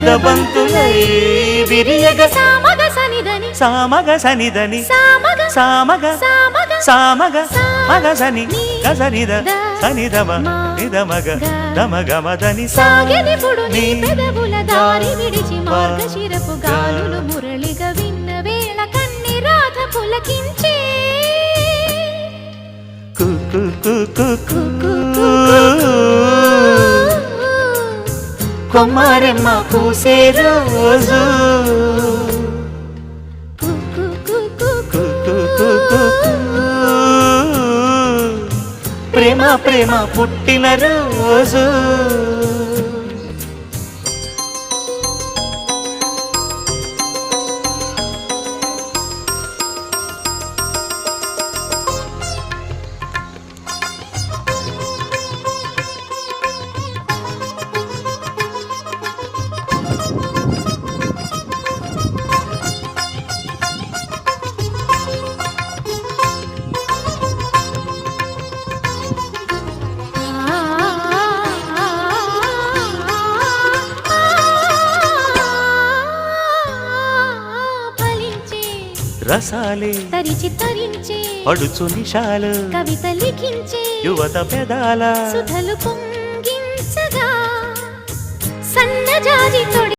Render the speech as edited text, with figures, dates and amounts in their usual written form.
బంతులై విరియగ సామగ సనిదని సామగ సనిదని సామగ సామగ సామగ సామగ మగ సని గసనిద సనిదమ నిదమగ దమగమదని సాగెనిపుడు నీ పెదవుల దారి విడిచి మార్గశిరపు గాలులు మురళిగా విన్న వేళ కన్ని రాధ పులకించే కు కు కు కు కు కొమ్మారెమ్మ పూసే రోజు ప్రేమ ప్రేమ పుట్టిన రోజు రసాలే తరిచి తరించే అడుచు నిషాలు కవిత లిఖించే యువత పెదాల సుధలు పొంగించగా సన్నజాజి తొడి